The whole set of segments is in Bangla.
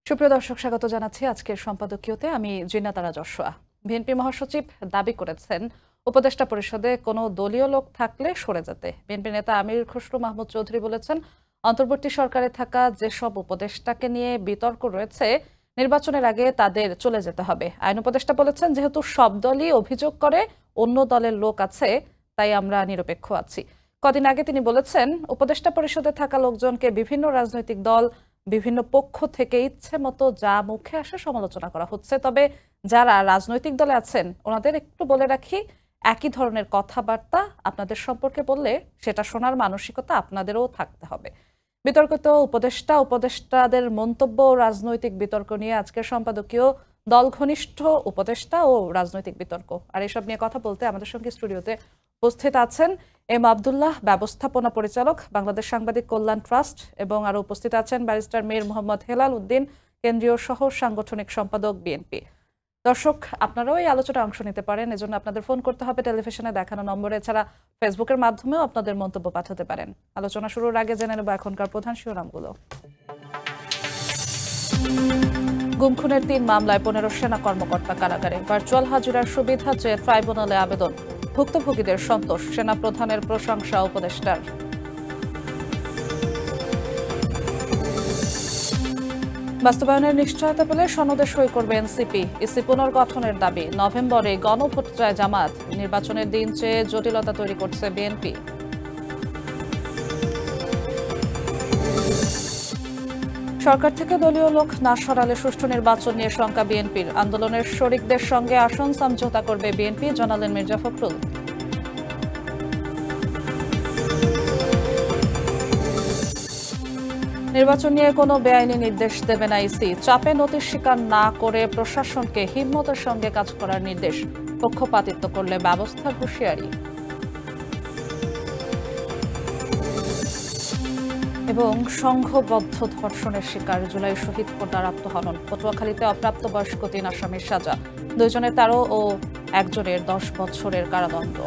সুপ্রিয় দর্শক, স্বাগত জানাচ্ছি আজকের সম্পাদকীয়তে। আমি জিন্নাতারা যশোয়া। বিএনপি মহাসচিব দাবি করেছেন উপদেষ্টা পরিষদে কোনো দলীয় লোক থাকলে সরে যেতে। বিএনপি নেতা আমির খসরু মাহমুদ চৌধুরী বলেছেন, অন্তর্বর্তী সরকারে থাকা যেসব উপদেষ্টাকে নিয়ে বিতর্ক রয়েছে, নির্বাচনের আগে তাদের চলে যেতে হবে। আইন উপদেষ্টা বলেছেন, যেহেতু সব দলই অভিযোগ করে অন্য দলের লোক আছে, তাই আমরা নিরপেক্ষ আছি। কদিন আগে তিনি বলেছেন, উপদেষ্টা পরিষদে থাকা লোকজনকে বিভিন্ন রাজনৈতিক দল বিভিন্ন পক্ষ থেকে ইচ্ছে মতো যা মুখে আসে সমালোচনা করা হচ্ছে। তবে যারা রাজনৈতিক দলে আছেন ওনাদের একটু বলে রাখি, একই ধরনের কথাবার্তা আপনাদের সম্পর্কে বললে সেটা শোনার মানসিকতা আপনাদেরও থাকতে হবে। বিতর্কিত উপদেষ্টাদের মন্তব্য ও রাজনৈতিক বিতর্ক নিয়ে আজকের সম্পাদকীয় দল ঘনিষ্ঠ উপদেষ্টা ও রাজনৈতিক বিতর্ক। আর এসব নিয়ে কথা বলতে আমাদের সঙ্গে স্টুডিওতে উপস্থিত আছেন এম আব্দুল্লাহ, ব্যবস্থাপনা পরিচালক, বাংলাদেশ সাংবাদিক কল্যাণ ট্রাস্ট, এবং আরো উপস্থিত আছেন ব্যারিস্টার মীর মোহাম্মদ হেলাল উদ্দিন, কেন্দ্রীয় সহ সাংগঠনিক সম্পাদক, বিএনপি। দর্শক, আপনারাও এই আলোচনায় অংশ নিতে পারেন। এজন্য আপনাদের ফোন করতে হবে টেলিভিশনে দেখানো নম্বরে, এছাড়া ফেসবুকের মাধ্যমেও আপনাদের মন্তব্য পাঠাতে পারেন। আলোচনা শুরুর আগে জেনে নেব এখনকার প্রধান শিরোনামগুলো। গুম খুনের ৩ মামলায় ১৫ সেনা কর্মকর্তা কারাগারে। ভার্চুয়াল হাজিরার সুবিধা চেয়ে ট্রাইব্যুনালে আবেদন। ভুক্তভোগীদের সন্তোষ, সেনা প্রধানের প্রশংসা উপদেষ্টার। বাস্তবায়নের নিশ্চয়তা পেলে সনদে সই করবে এনসিপি। ইসি পুনর্গঠনের দাবি। নভেম্বরে গণভোট চায় জামাত। নির্বাচনের দিন চেয়ে জটিলতা তৈরি করছে বিএনপি। সরকার থেকে দলীয় লোক না সরালে সুষ্ঠু নির্বাচন নিয়ে শঙ্কা বিএনপির। আন্দোলনের শরিকদের সঙ্গে আসন সমঝোতা করবে বিএনপি, জানালেন মির্জা ফখরুল। নির্বাচন নিয়ে কোনো বেআইনি নির্দেশ দেবে না ইসি। চাপে নথি স্বীকার না করে প্রশাসনকে হিম্মতের সঙ্গে কাজ করার নির্দেশ। পক্ষপাতিত্ব করলে ব্যবস্থার হুঁশিয়ারি। এবং সংঘবদ্ধ ধর্ষণের শিকার জুলাই শহীদ কন্যার আত্মহনন। পটুয়াখালীতে অপ্রাপ্তবয়স্ক ৩ আসামির সাজা, 2 জনের 13 ও 1 জনের 10 বছরের কারাদণ্ড।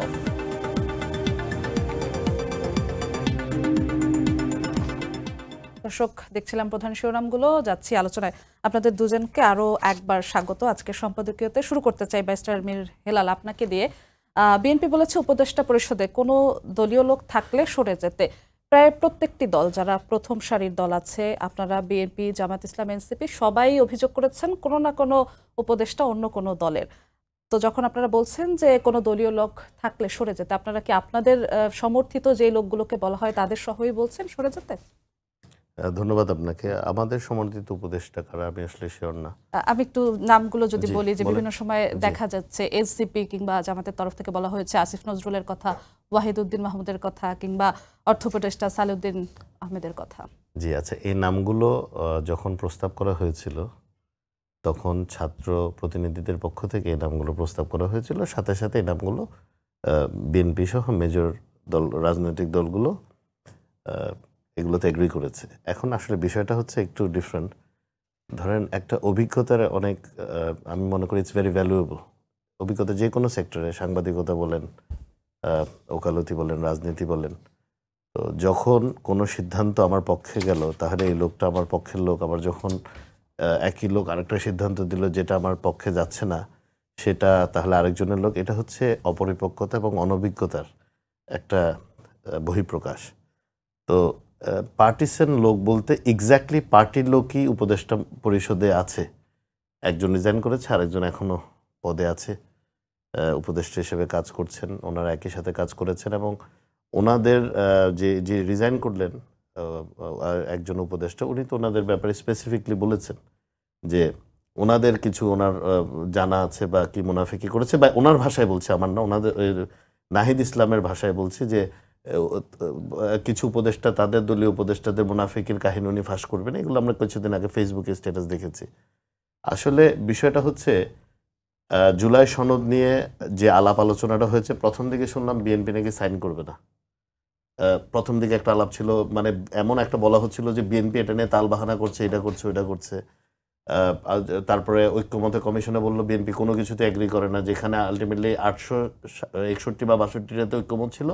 দর্শক, দেখছিলাম প্রধান শিরোনামগুলো, যাচ্ছি আলোচনায়। আপনাদের দুজনকে আরো একবার স্বাগত আজকের সম্পাদকীয়তে। শুরু করতে চাই ব্যারিস্টার মীর হেলাল, আপনাকে দিয়ে। বিএনপি বলেছে উপদেষ্টা পরিষদে কোনো দলীয় লোক থাকলে সরে যেতে। প্রায় প্রত্যেকটি দল, যারা প্রথম সারির দল আছে, আপনারা বিএনপি, জামাত ইসলাম, এনসিপি, সবাই অভিযোগ করেছেন কোনো না কোনো উপদেষ্টা অন্য কোনো দলের। তো যখন আপনারা বলছেন যে কোনো দলীয় লোক থাকলে সরে যেতে, আপনারা কি আপনাদের সমর্থিত যে লোকগুলোকে বলা হয় তাদের সহই বলছেন সরে যেতে? ধন্যবাদ আপনাকে। আমাদের সমর্থিত উপদেষ্টা কারা আমি আসলে শিওর না। আমি একটু নামগুলো যদি বলি, যে বিভিন্ন সময় দেখা যাচ্ছে এসসিপি কিংবা জামাতের তরফ থেকে বলা হয়েছে আসিফ নজরুলের কথা, ওয়াহিদউদ্দিন মাহমুদের কথা, কিংবা অর্থ উপদেষ্টা সালেউদ্দিন আহমেদের কথা। জি আচ্ছা, এই নামগুলো যখন প্রস্তাব করা হয়েছিল তখন ছাত্র প্রতিনিধিদের পক্ষ থেকে এই নামগুলো প্রস্তাব করা হয়েছিল। সাথে সাথে এই নামগুলো বিএনপি সহ মেজর দল, রাজনৈতিক দলগুলো এগুলোতে এগ্রি করেছে। এখন আসলে বিষয়টা হচ্ছে একটু ডিফারেন্ট। ধরেন একটা অভিজ্ঞতার অনেক, আমি মনে করি ইটস ভেরি ভ্যালুয়েবল। অভিজ্ঞতা যে কোনো সেক্টরে, সাংবাদিকতা বলেন, ওকালতি বলেন, রাজনীতি বলেন, তো যখন কোনো সিদ্ধান্ত আমার পক্ষে গেল তাহলে এই লোকটা আমার পক্ষের লোক, আবার যখন একই লোক আরেকটা সিদ্ধান্ত দিল যেটা আমার পক্ষে যাচ্ছে না সেটা তাহলে আরেকজনের লোক, এটা হচ্ছে অপরিপক্কতা এবং অনভিজ্ঞতার একটা বহিঃপ্রকাশ। তো পার্টিসান লোক বলতে এক্স্যাক্টলি পার্টির লোকই উপদেষ্টা পরিষদে আছে। একজন রিজাইন করেছে, আরেকজন এখনো পদে আছে, উপদেষ্টা হিসেবে কাজ করছেন। ওনারা একই সাথে কাজ করেছেন এবং ওনাদের যে রিজাইন করলেন একজন উপদেষ্টা, উনি তো ওনাদের ব্যাপারে স্পেসিফিকলি বলেছেন যে ওনাদের কিছু ওনার জানা আছে বা কি মুনাফিকি করেছে, বা ওনার ভাষায় বলছে, আমার না, ওনাদের নাহিদ ইসলামের ভাষায় বলছে যে কিছু উপদেষ্টা তাদের দলীয় উপদেষ্টাদের মুনাফিকির কাহিনী উনি ফাঁস করবেন। এগুলো আমরা কিছুদিন আগে ফেসবুকে স্ট্যাটাস দেখেছি। আসলে বিষয়টা হচ্ছে জুলাই সনদ নিয়ে যে আলাপ আলোচনাটা হয়েছে, প্রথম দিকে শুনলাম বিএনপি নাকি সাইন করবে না। প্রথম দিকে একটা আলাপ ছিল, মানে এমন একটা বলা হচ্ছিল যে বিএনপি এটা নিয়ে তাল বাহানা করছে, এটা করছে, ওইটা করছে। তারপরে ঐক্যমত্য কমিশনে বললো বিএনপি কোনো কিছুতে এগ্রি করে না, যেখানে আলটিমেটলি 861 বা 62টাতে ঐক্যমত ছিল,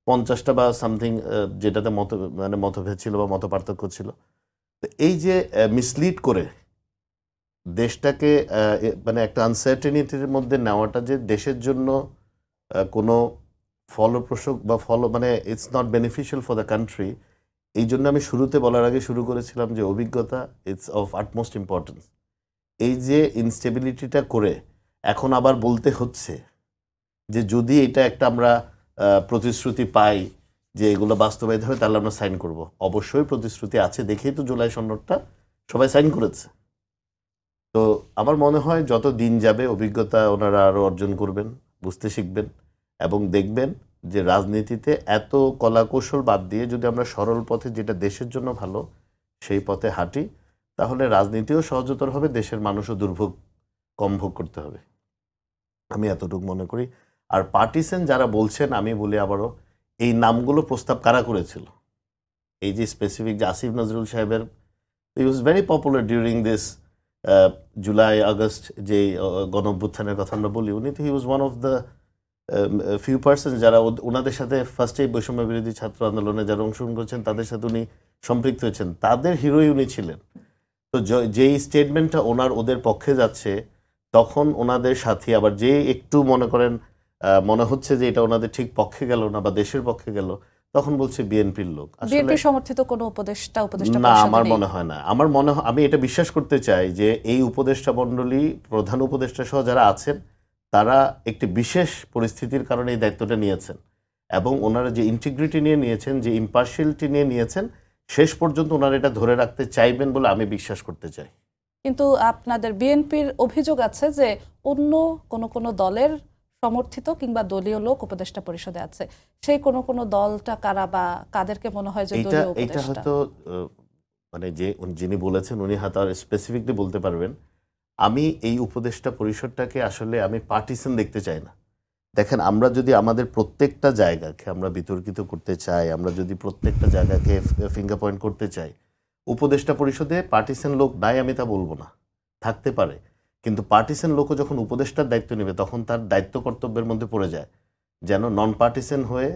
50টা বা সামথিং যেটাতে মতভেদ ছিল বা মত পার্থক্য ছিল। তো এই যে মিসলিড করে দেশটাকে মানে একটা আনসার্টেনিটির মধ্যে নেওয়াটা যে দেশের জন্য কোনো ফলপ্রসূ বা মানে it's not beneficial for the country, এই জন্য আমি শুরুতে বলার আগে শুরু করেছিলাম যে অভিজ্ঞতা ইটস অফ আটমোস্ট ইম্পর্টেন্স। এই যে ইনস্টেবিলিটিটা করে এখন আবার বলতে হচ্ছে যে যদি এটা একটা আমরা প্রতিশ্রুতি পাই যে এগুলো বাস্তবায়িত হবে তাহলে আমরা সাইন করব। অবশ্যই প্রতিশ্রুতি আছে দেখেই তো জুলাই সনদটা সবাই সাইন করেছে। তো আমার মনে হয় যত দিন যাবে অভিজ্ঞতা ওনারা আরও অর্জন করবেন, বুঝতে শিখবেন এবং দেখবেন যে রাজনীতিতে এত কলাকৌশল বাদ দিয়ে যদি আমরা সরল পথে যেটা দেশের জন্য ভালো সেই পথে হাঁটি তাহলে রাজনীতিও সহজতর হবে, দেশের মানুষও দুর্ভোগ কম ভোগ করতে হবে, আমি এতটুকু মনে করি। আর পার্টিসেন যারা বলছেন, আমি বলি আবারও, এই নামগুলো প্রস্তাব কারা করেছিল? এই যে স্পেসিফিক যে আসিফ নজরুল সাহেবের, he was very popular during this July August যে গণঅভ্যুত্থানের কথা আমরা বলি, উনি তো he was one of the few person যারা ওনাদের সাথে ফার্স্টে বৈষম্য বিরোধী ছাত্র আন্দোলনে যারা অংশগ্রহণ করেছেন তাদের সাথে উনি সম্পৃক্ত হয়েছেন, তাদের হিরোই উনি ছিলেন। তো যেই স্টেটমেন্টটা ওদের পক্ষে যাচ্ছে তখন ওনাদের সাথী আবার যে একটু মনে করেন মনে হচ্ছে যে এটা ওনাদের ঠিক পক্ষে গেল না বা দেশের পক্ষে গেল, তখন বলছে বিএনপির লোক। বিএনপি সমর্থিত কোনো উপদেষ্টা না, আমার মনে হয় না। আমার মনে হয়, আমি এটা বিশ্বাস করতে চাই যে এই উপদেষ্টা মণ্ডলী, প্রধান উপদেষ্টা সহ যারা আছেন তারা একটি বিশেষ পরিস্থিতির কারণে এই দায়িত্বটা নিয়েছেন এবং ওনারা যে ইন্টিগ্রিটি নিয়ে নিয়েছেন, যে ইম্পার্শিয়ালিটি নিয়ে নিয়েছেন, শেষ পর্যন্ত ওনারা এটা ধরে রাখতে চাইবেন বলে আমি বিশ্বাস করতে চাই। কিন্তু আপনাদের বিএনপির অভিযোগ আছে যে অন্য কোনো দলের সমর্থিত কিংবা দলীয় লোক উপদেষ্টা পরিষদে আছে, সেই কোনো দলটা কারা বা কাদেরকে মনে হয় যে দলীয় উপদেষ্টা? এটা হয়তো মানে যে যিনি বলেছেন উনি হয়তো আর স্পেসিফিকলি বলতে পারবেন। আমি এই উপদেষ্টা পরিষদটাকে আসলে আমি পার্টিসান দেখতে চাই না। দেখেন, আমরা যদি আমাদের প্রত্যেকটা জায়গাকে আমরা বিতর্কিত করতে চাই, আমরা যদি প্রত্যেকটা জায়গাকে ফিঙ্গার পয়েন্ট করতে চাই, উপদেষ্টা পরিষদে পার্টিসান লোক নাই আমি তা বলবো না, থাকতে পারে, কিন্তু পার্টিসান লোকও যখন উপদেষ্টার দায়িত্ব নেবে তখন তার দায়িত্ব কর্তব্যের মধ্যে পড়ে যায় যেন নন পার্টিসান হয়ে,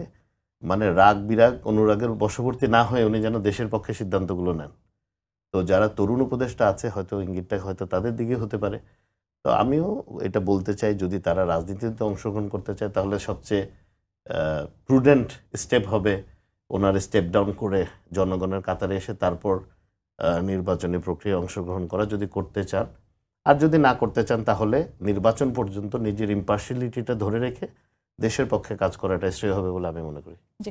মানে রাগ বিরাগ অনুরাগের বশবর্তী না হয়ে উনি যেন দেশের পক্ষে সিদ্ধান্তগুলো নেন। তো যারা তরুণ উপদেষ্টা আছে হয়তো ইঙ্গিতটা হয়তো তাদের দিকে হতে পারে। তো আমিও এটা বলতে চাই, যদি তারা রাজনীতিতে অংশগ্রহণ করতে চায় তাহলে সবচেয়ে প্রুডেন্ট স্টেপ হবে ওনার স্টেপ ডাউন করে জনগণের কাতারে এসে তারপর নির্বাচনী প্রক্রিয়ায় অংশগ্রহণ করা, যদি করতে চান। আর যদি না করতে চান তাহলে নির্বাচন পর্যন্ত নিজের ইম্পার্শিয়ালিটিটা ধরে রেখে দেশের পক্ষে কাজ করাটাই শ্রেয় হবে বলে আমি মনে করি। জি,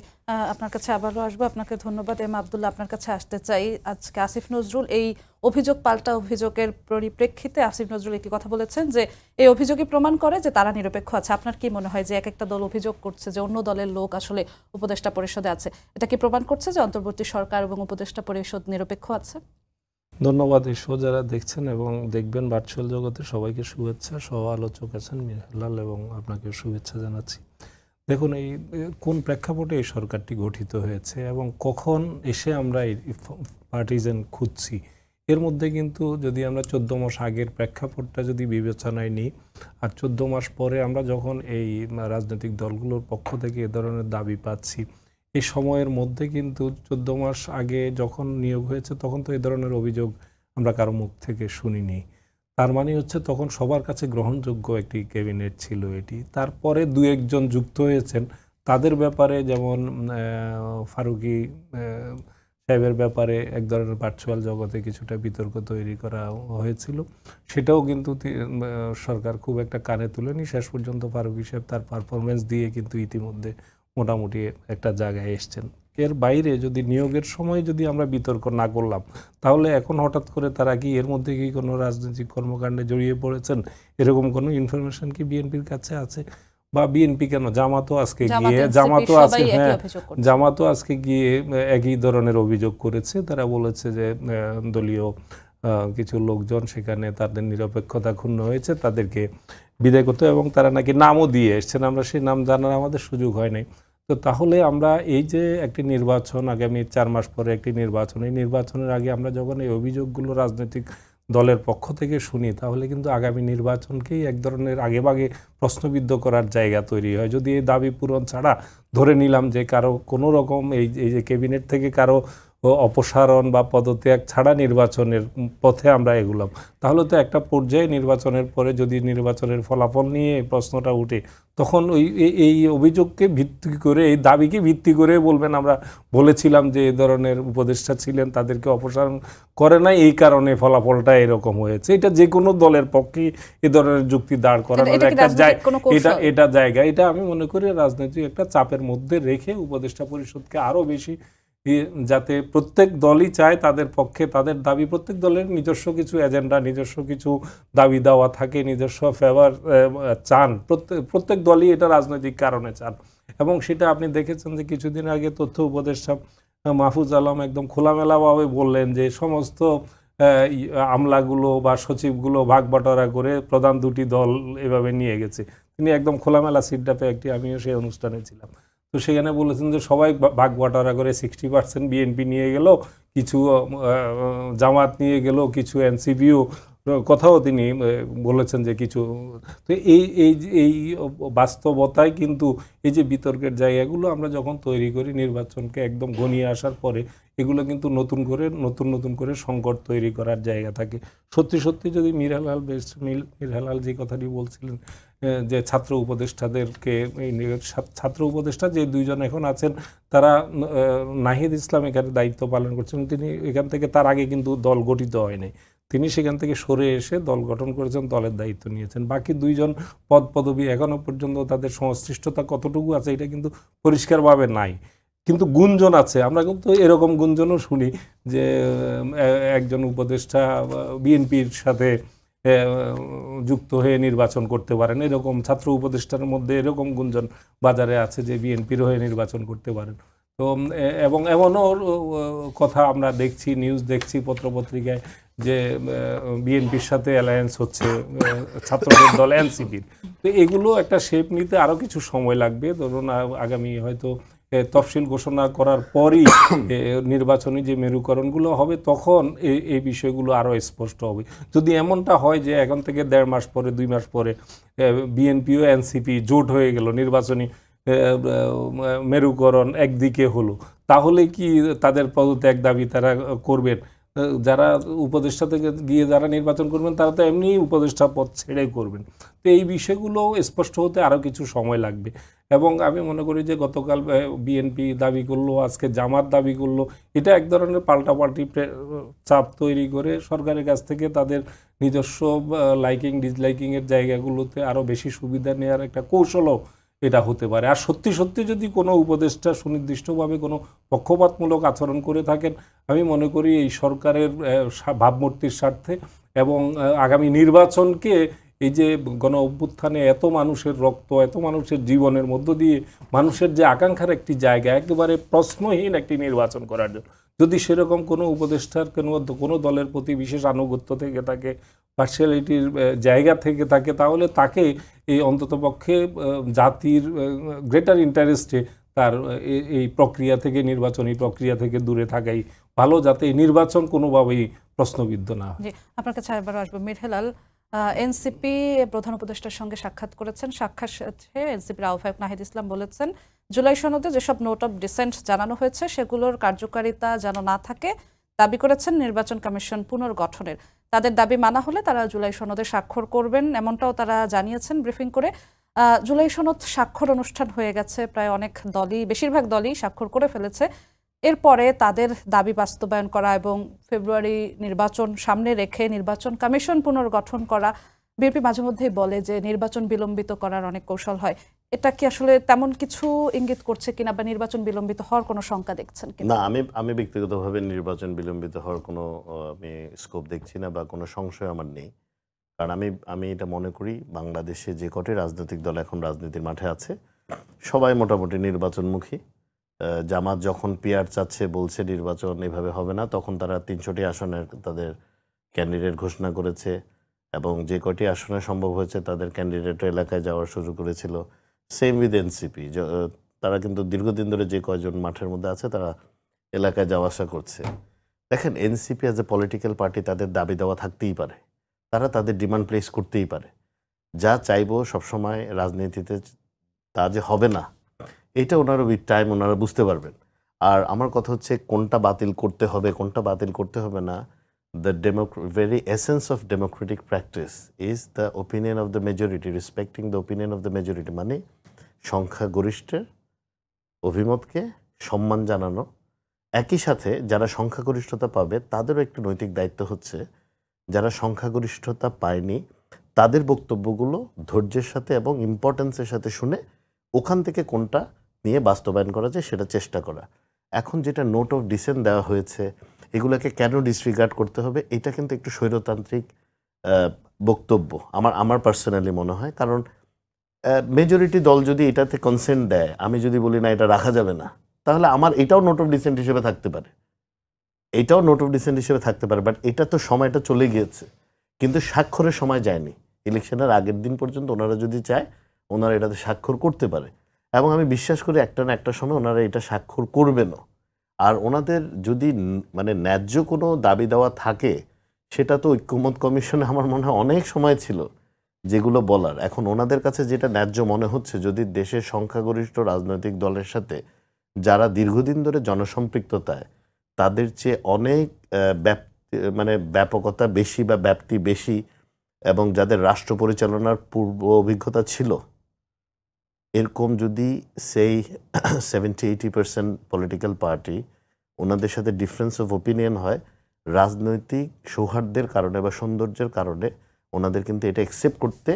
আপনার কাছে আবারও আসবো। আপনাকে ধন্যবাদ। এম আব্দুল্লাহ, আপনার কাছে আসতে চাই। আজকে আসিফ নজরুল এই অভিযোগ পাল্টা অভিযোগের পরিপ্রেক্ষিতে আসিফ নজরুল একটি কথা বলেছেন যে এই অভিযোগই প্রমাণ করে যে তারা নিরপেক্ষ আছে। আপনার কি মনে হয় যে এক একটা দল অভিযোগ করছে যে অন্য দলের লোক আসলে উপদেষ্টা পরিষদে আছে, এটা কি প্রমাণ করছে যে অন্তর্বর্তী সরকার এবং উপদেষ্টা পরিষদ নিরপেক্ষ আছে? ধন্যবাদ। এই শো যারা দেখছেন এবং দেখবেন ভার্চুয়াল জগতে সবাইকে শুভেচ্ছা। সহ আলোচক আছেন মিরহালাল এবং আপনাকে শুভেচ্ছা জানাচ্ছি। দেখুন, এই কোন প্রেক্ষাপটে এই সরকারটি গঠিত হয়েছে এবং কখন এসে আমরা এই পার্টিজান খুঁজছি, এর মধ্যে কিন্তু যদি আমরা 14 মাস আগের প্রেক্ষাপটটা যদি বিবেচনায় নিই আর 14 মাস পরে আমরা যখন এই রাজনৈতিক দলগুলোর পক্ষ থেকে এ ধরনের দাবি পাচ্ছি, এই সময়ের মধ্যে কিন্তু 14 মাস আগে যখন নিয়োগ হয়েছে তখন তো এই ধরনের অভিযোগ আমরা কারো মুখ থেকে শুনিনি। তার মানে হচ্ছে তখন সবার কাছে গ্রহণযোগ্য একটি ক্যাবিনেট ছিল এটি। তারপরে দু একজন যুক্ত হয়েছেন, তাদের ব্যাপারে যেমন ফারুকী সাহেবের ব্যাপারে এক ধরনের ভার্চুয়াল জগতে কিছুটা বিতর্ক তৈরি করা হয়েছিল, সেটাও কিন্তু সরকার খুব একটা কানে তুলেনি। শেষ পর্যন্ত ফারুকী সাহেব তার পারফরমেন্স দিয়ে কিন্তু ইতিমধ্যে মোটামুটি একটা জায়গায় এসছেন। এর বাইরে যদি নিয়োগের সময় যদি আমরা বিতর্ক না করলাম তাহলে এখন হঠাৎ করে তারা কি এর মধ্যে কি কোনো রাজনৈতিক কর্মকাণ্ডে জড়িয়ে পড়েছেন, এরকম কোনো ইনফরমেশন কি বিএনপির কাছে আছে? বা বিএনপি কেন, জামাতও আজকে গিয়ে একই ধরনের অভিযোগ করেছে। তারা বলেছে যে দলীয় কিছু লোকজন সেখানে তাদের নিরপেক্ষতা ক্ষুণ্ণ হয়েছে, তাদেরকে বিদায় করতে, এবং তারা নাকি নামও দিয়ে এসছেন, আমরা সেই নাম জানার আমাদের সুযোগ হয় নাই। তো তাহলে আমরা এই যে একটি নির্বাচন, আগামী 4 মাস পরে একটি নির্বাচন, এই নির্বাচনের আগে আমরা যখন এই অভিযোগগুলো রাজনৈতিক দলের পক্ষ থেকে শুনি তাহলে কিন্তু আগামী নির্বাচনকেই এক ধরনের আগেভাগে প্রশ্নবিদ্ধ করার জায়গা তৈরি হয়। যদি এই দাবি পূরণ ছাড়া ধরে নিলাম যে কারো কোনো রকম এই যে ক্যাবিনেট থেকে কারো অপসারণ বা পদত্যাগ ছাড়া নির্বাচনের পথে আমরা এগুলাম, তাহলে তো একটা পর্যায়ে নির্বাচনের পরে যদি নির্বাচনের ফলাফল নিয়ে এই প্রশ্নটা উঠে, তখন এই অভিযোগকে ভিত্তি করে, এই দাবিকে ভিত্তি করে বলবেন আমরা বলেছিলাম যে এই ধরনের উপদেষ্টা ছিলেন, তাদেরকে অপসারণ করে নাই, এই কারণে ফলাফলটা এরকম হয়েছে। এটা যে কোনো দলের পক্ষে এ ধরনের যুক্তি দাঁড় করানোর একটা এটা জায়গা, এটা আমি মনে করি রাজনৈতিক একটা চাপের মধ্যে রেখে উপদেষ্টা পরিষদকে আরো বেশি, যাতে প্রত্যেক দলই চায় তাদের পক্ষে তাদের দাবি, প্রত্যেক দলের নিজস্ব কিছু এজেন্ডা, নিজস্ব কিছু দাবি দেওয়া থাকে, নিজস্ব ফেভার চান, প্রত্যেক দলই এটা রাজনৈতিক কারণে চান। এবং সেটা আপনি দেখেছেন যে কিছুদিন আগে তথ্য উপদেষ্টা মাহফুজ আলম একদম খোলামেলাভাবে বললেন যে সমস্ত আমলাগুলো বা সচিবগুলো ভাগ বাটোয়ারা করে প্রধান দুটি দল এভাবে নিয়ে গেছে। তিনি একদম খোলামেলা সিটডাপে আমিও সেই অনুষ্ঠানে ছিলাম, তো সেখানে বলেছেন যে সবাই ভাগ বাটোয়ারা করে 60% বিএনপি নিয়ে গেল, কিছু জামাত নিয়ে গেল, কিছু এনসিপিও কথাও তিনি বলেছেন যে কিছু। তো এই বাস্তবতায় কিন্তু এই যে বিতর্কের জায়গাগুলো আমরা যখন তৈরি করি নির্বাচনকে একদম ঘনিয়ে আসার পরে, এগুলো কিন্তু নতুন করে সংকট তৈরি করার জায়গা থাকে। সত্যি যদি মীর হেলাল যে কথাটি বলছিলেন যে ছাত্র উপদেষ্টা যে দুইজন এখন আছেন, তারা নাহিদ ইসলাম এখানে দায়িত্ব পালন করছেন, তিনি এখান থেকে, তার আগে কিন্তু দল গঠিত হয়নি, তিনি সেখান থেকে সরে এসে দল গঠন করেছেন, দলের দায়িত্ব নিয়েছেন। বাকি দুইজন পদবি এখনো পর্যন্ত তাদের সংশ্লিষ্টতা কতটুকু আছে এটা কিন্তু পরিষ্কারভাবে নাই, কিন্তু গুঞ্জন আছে। আমরা কিন্তু এরকম গুঞ্জনও শুনি যে একজন উপদেষ্টা বিএনপির সাথে যুক্ত হয়ে নির্বাচন করতে পারেন, এরকম ছাত্র উপদেষ্টার মধ্যে এরকম গুঞ্জন বাজারে আছে যে বিএনপির হয়ে নির্বাচন করতে পারেন। তো এবং এমনও কথা আমরা দেখছি, নিউজ দেখছি পত্রপত্রিকায় যে বিএনপির সাথে অ্যালায়েন্স হচ্ছে ছাত্রদের দল এনসিপির। তো এগুলো একটা শেপ নিতে আরও কিছু সময় লাগবে। ধরুন আগামী হয়তো তফসিল ঘোষণা করার পরই নির্বাচনী যে মেরুকরণগুলো হবে, তখন এই বিষয়গুলো আরও স্পষ্ট হবে। যদি এমনটা হয় যে এখন থেকে 1.5 মাস পরে, 2 মাস পরে বিএনপি ও এনসিপি জোট হয়ে গেল, নির্বাচনী মেরুকরণ একদিকে হলো, তাহলে কি তাদের পদত্যাগ দাবি তারা করবেন? যারা উপদেষ্টা থেকে গিয়ে যারা নির্বাচন করবেন তারা তো এমনি উপদেষ্টা পদ ছেড়ে করবেন। তো এই বিষয়গুলো স্পষ্ট হতে আরও কিছু সময় লাগবে। এবং আমি মনে করি যে গতকাল বিএনপি দাবি করলো, আজকে জামাত দাবি করলো, এটা এক ধরনের পাল্টাপাল্টি চাপ তৈরি করে সরকারের কাছ থেকে তাদের নিজস্ব লাইকিং ডিসলাইকিংয়ের জায়গাগুলোতে আরও বেশি সুবিধা নেওয়ার একটা কৌশলও এটা হতে পারে। আর সত্যি যদি কোনো উপদেষ্টা সুনির্দিষ্টভাবে কোনো পক্ষপাতমূলক আচরণ করে থাকেন, আমি মনে করি এই সরকারের ভাবমূর্তির স্বার্থে এবং আগামী নির্বাচনকে, এই যে গণ অভ্যুত্থানে এত মানুষের রক্ত, এত মানুষের জীবনের মধ্য দিয়ে মানুষের যে আকাঙ্ক্ষার একটি জায়গা, একেবারে প্রশ্নহীন একটি নির্বাচন করার জন্য, যদি সেরকম কোনো উপদেষ্টার কোনো দলের প্রতি বিশেষ আনুগত্য থেকে থাকে, পার্সিয়ালিটির জায়গা থেকে থাকে, তাহলে তাকে এই অন্ততপক্ষে জাতির গ্রেটার ইন্টারেস্টে তার এই প্রক্রিয়া থেকে, নির্বাচনী প্রক্রিয়া থেকে দূরে থাকাই ভালো, যাতে এই নির্বাচন কোনোভাবেই প্রশ্নবিদ্ধ না হয়। জি, আপনার কাছে আরেকবার আসবো। মীর হেলাল, এনসিপি প্রধান উপদেষ্টার সঙ্গে সাক্ষাৎ করেছেন, সাক্ষাৎে এনসিপির আহ্বায়ক নাহিদ ইসলাম বলেছেন জুলাই সনদে যেসব নোট অফ ডিসেন্ট জানানো হয়েছে সেগুলোর কার্যকারিতা যেন না থাকে, দাবি করেছেন নির্বাচন কমিশন পুনর্গঠনের। তাদের দাবি মানা হলে তারা জুলাই সনদে স্বাক্ষর করবেন, এমনটাও তারা জানিয়েছেন ব্রিফিং করে। জুলাই সনদ স্বাক্ষর অনুষ্ঠান হয়ে গেছে, প্রায় অনেক দলই, বেশিরভাগ দলই স্বাক্ষর করে ফেলেছে। এরপরে তাদের দাবি বাস্তবায়ন করা এবং ফেব্রুয়ারি নির্বাচন সামনে রেখে নির্বাচন কমিশন পুনর্গঠন করা, বিএনপি মাঝে মধ্যেই বলে যে নির্বাচন বিলম্বিত করার অনেক কৌশল হয়। এটা কি আসলে তেমন কিছু ইঙ্গিত করছে কিনা, বা নির্বাচন বিলম্বিত হওয়ার কোনো শঙ্কা দেখছেন কিনা? না, আমি ব্যক্তিগতভাবে নির্বাচন বিলম্বিত হওয়ার কোনো আমি স্কোপ দেখছি না বা কোনো সংশয় আমার নেই। কারণ আমি এটা মনে করি বাংলাদেশে যে কটি রাজনৈতিক দল এখন রাজনীতির মাঠে আছে সবাই মোটামুটি নির্বাচনমুখী। জামাত যখন পিআর চাচ্ছে, বলছে নির্বাচন এভাবে হবে না, তখন তারা 300টি আসনের তাদের ক্যান্ডিডেট ঘোষণা করেছে এবং যে কটি আসনে সম্ভব হয়েছে তাদের ক্যান্ডিডেট এলাকায় যাওয়ার সুযোগ করেছিল। সেম উইথ এনসিপি, তারা কিন্তু দীর্ঘদিন ধরে যে কয়জন মাঠের মধ্যে আছে তারা এলাকায় যাওয়া আসা করছে। দেখেন, NCP as a political party তাদের দাবি দেওয়া থাকতেই পারে, তারা তাদের ডিমান্ড প্লেস করতেই পারে। যা চাইবো সবসময় রাজনীতিতে তা যে হবে না, এটা ওনারা উইথ টাইম ওনারা বুঝতে পারবেন। আর আমার কথা হচ্ছে কোনটা বাতিল করতে হবে কোনটা বাতিল করতে হবে না, the very essence of democratic practice is the opinion of the majority, respecting the opinion of the majority, মানে সংখ্যাগরিষ্ঠের অভিমতকে সম্মান জানানো। একই সাথে যারা সংখ্যাগরিষ্ঠতা পাবে তাদেরও একটি নৈতিক দায়িত্ব হচ্ছে যারা সংখ্যাগরিষ্ঠতা পায়নি তাদের বক্তব্যগুলো ধৈর্যের সাথে এবং ইম্পর্টেন্সের সাথে শুনে ওখান থেকে কোনটা নিয়ে বাস্তবায়ন করা যায় সেটা চেষ্টা করা। এখন যেটা নোট অফ ডিসেন্ট দেওয়া হয়েছে এগুলোকে কেন ডিসরিগার্ড করতে হবে, এটা কিন্তু একটু স্বৈরতান্ত্রিক বক্তব্য আমার পার্সোনালি মনে হয়। কারণ মেজরিটি দল যদি এটাতে কনসেন্ট দেয়, আমি যদি বলি না এটা রাখা যাবে না, তাহলে আমার এটাও নোট অফ ডিসেন্ট হিসেবে থাকতে পারে, এটাও নোট অফ ডিসেন্ট হিসেবে থাকতে পারে। বাট এটা তো সময়টা চলে গিয়েছে, কিন্তু স্বাক্ষরের সময় যায়নি। ইলেকশনের আগের দিন পর্যন্ত ওনারা যদি চায় ওনারা এটাতে স্বাক্ষর করতে পারে, এবং আমি বিশ্বাস করি একটা না একটা সময় ওনারা এটা স্বাক্ষর করবেনও। আর ওনাদের যদি মানে ন্যায্য কোনো দাবি দেওয়া থাকে সেটা তো ঐক্যমত কমিশনে আমার মনে হয় অনেক সময় ছিল যেগুলো বলার। এখন ওনাদের কাছে যেটা ন্যায্য মনে হচ্ছে, যদি দেশের সংখ্যাগরিষ্ঠ রাজনৈতিক দলের সাথে যারা দীর্ঘদিন ধরে জনসম্পৃক্ততায় তাদের চেয়ে অনেক ব্যাপকতা বেশি বা ব্যাপ্তি বেশি এবং যাদের রাষ্ট্র পরিচালনার পূর্ব অভিজ্ঞতা ছিল, এরকম যদি সেই 70-80% পলিটিক্যাল পার্টি ওনাদের সাথে ডিফারেন্স অফ ওপিনিয়ন হয়, রাজনৈতিক সৌহার্দ্যের কারণে বা সৌন্দর্যের কারণে ওনাদের কিন্তু এটা অ্যাকসেপ্ট করতে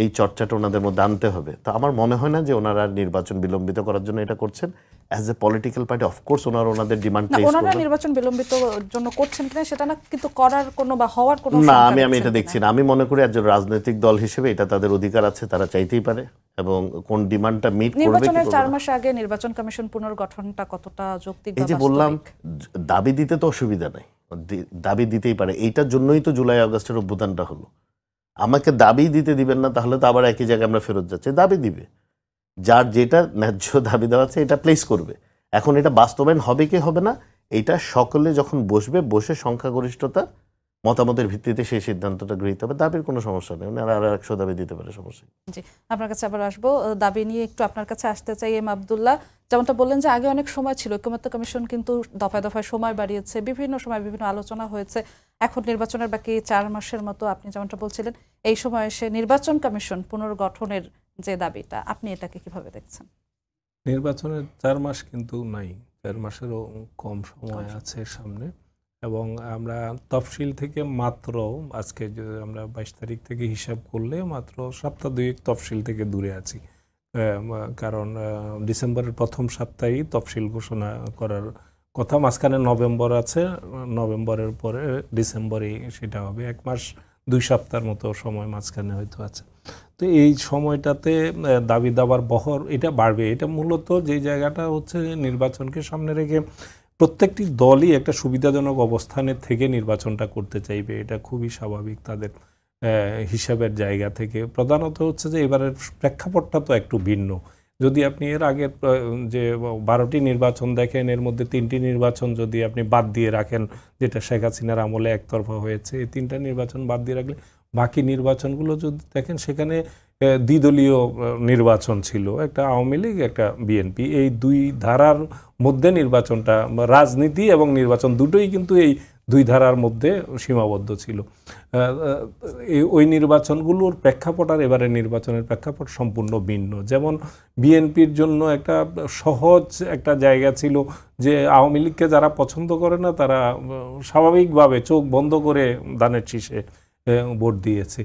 এই চর্চাটা ওনাদের মধ্যে আনতে হবে। তো আমার মনে হয় না যে ওনারা নির্বাচন বিলম্বিত করার জন্য এটা করছেন। As a political party of course ওনাদের ডিমান্ড প্লেস করবেন। ওনারা নির্বাচন বিলম্বিত জন্য করছেন কিনা সেটা না, কিন্তু করার কোনো বা হওয়ার কোনো না, আমি এটা দেখছি না। আমি মনে করি একজন রাজনৈতিক দল হিসেবে এটা তাদের অধিকার আছে, তারা চাইতেই পারে, এবং কোন ডিমান্ডটা মিট করবে। নির্বাচনের 4 মাস আগে নির্বাচন কমিশন পুনর্গঠনটা কতটা যৌক্তিক? এই যে বললাম, দাবি দিতে তো অসুবিধা নাই, দাবি দিতেই পারে। এইটার জন্যই তো জুলাই আগস্টের অভ্যুত্থানটা হলো। আমাকে দাবি দিতে দিবেন না, তাহলে তো আবার একই জায়গায় আমরা ফেরত যাচ্ছি। দাবি দিবে, যার যেটা ন্যায্য দাবি দেওয়া আছে এটা প্লেস করবে। এখন এটা বাস্তবায়ন হবে কি হবে না, এটা সকলে যখন বসে সংখ্যাগরিষ্ঠতা মতামতের ভিত্তিতে সেই সিদ্ধান্তটা গৃহীত হবে। দাবির কোনো সমস্যা নেই, আর 100 দাবি দিতে পারে, সমস্যা। জি, আপনার কাছে আবার আসবো। দাবি নিয়ে একটু আপনার কাছে আসতে চাই। এম আব্দুল্লাহ, যেমনটা বললেন যে আগে অনেক সময় ছিল, ঐকমত্য কমিশন কিন্তু দফায় দফায় সময় বাড়িয়েছে, বিভিন্ন সময় বিভিন্ন আলোচনা হয়েছে। এখন নির্বাচনের বাকি 4 মাসের মতো, আপনি যেমনটা বলছিলেন, এই সময় এসে নির্বাচন কমিশন পুনর্গঠনের যে দাবিটা, আপনি এটাকে কিভাবে দেখছেন? নির্বাচনের 4 মাস কিন্তু নাই, 4 মাসেরও কম সময় আছে সামনে। এবং আমরা তফসিল থেকে মাত্র আজকে আমরা 22 তারিখ থেকে হিসাব করলে মাত্র সপ্তাহ 2 তফসিল থেকে দূরে আছি। কারণ ডিসেম্বরের প্রথম সপ্তাহেই তফসিল ঘোষণা করার কথা, মাঝখানে নভেম্বর আছে, নভেম্বরের পরে ডিসেম্বরেই সেটা হবে। 1 মাস 2 সপ্তাহের মতো সময় মাঝখানে হয়তো আছে। তো এই সময়টাতে দাবি দাবার বহর এটা বাড়বে। এটা মূলত যে জায়গাটা হচ্ছে নির্বাচনকে সামনে রেখে প্রত্যেকটি দলই একটা সুবিধাজনক অবস্থানে থেকে নির্বাচনটা করতে চাইবে, এটা খুবই স্বাভাবিক তাদের হিসাবের জায়গা থেকে। প্রধানত হচ্ছে যে এবারের প্রেক্ষাপটটা তো একটু ভিন্ন। যদি আপনি এর আগের যে 12টি নির্বাচন দেখেন, এর মধ্যে 3টি নির্বাচন যদি আপনি বাদ দিয়ে রাখেন, যেটা শেখ হাসিনার আমলে একতরফা হয়েছে, এই 3টা নির্বাচন বাদ দিয়ে রাখলে বাকি নির্বাচনগুলো যদি দেখেন সেখানে দ্বিদলীয় নির্বাচন ছিল, একটা আওয়ামী লীগ একটা বিএনপি। এই 2 ধারার মধ্যে নির্বাচনটা, রাজনীতি এবং নির্বাচন দুটোই কিন্তু এই 2 ধারার মধ্যে সীমাবদ্ধ ছিল। ওই নির্বাচনগুলোর প্রেক্ষাপট আর এবারের নির্বাচনের প্রেক্ষাপট সম্পূর্ণ ভিন্ন। যেমন বিএনপির জন্য একটা সহজ একটা জায়গা ছিল যে আওয়ামী লীগকে যারা পছন্দ করে না তারা স্বাভাবিকভাবে চোখ বন্ধ করে ধানের শীষে ভোট দিয়েছে।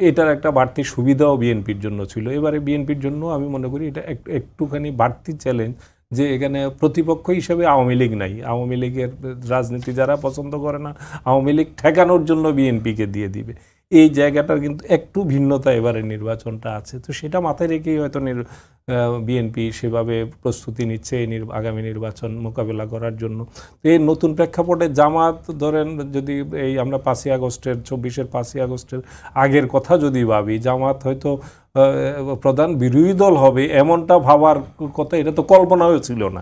এটার একটা বাড়তি সুবিধাও বিএনপির জন্য ছিল। এবারে বিএনপির জন্য আমি মনে করি এটা একটুখানি বাড়তি চ্যালেঞ্জ যে এখানে প্রতিপক্ষ হিসেবে আওয়ামী লীগ নাই। আওয়ামী লীগের রাজনীতি যারা পছন্দ করে না, আওয়ামী লীগ ঠেকানোর জন্য বিএনপিকে দিয়ে দিবে। এই জায়গাটার কিন্তু একটু ভিন্নতা এবারে নির্বাচনটা আছে। তো সেটা মাথায় রেখেই হয়তো বিএনপি সেভাবে প্রস্তুতি নিচ্ছে এই আগামী নির্বাচন মোকাবেলা করার জন্য। তো এই নতুন প্রেক্ষাপটে জামাত ধরেন, যদি এই আমরা 5ই আগস্টের 24-এর 5ই আগস্টের আগের কথা যদি ভাবি, জামাত হয়তো প্রধান বিরোধী দল হবে এমনটা ভাবার কথা, এটা তো কল্পনাও ছিল না।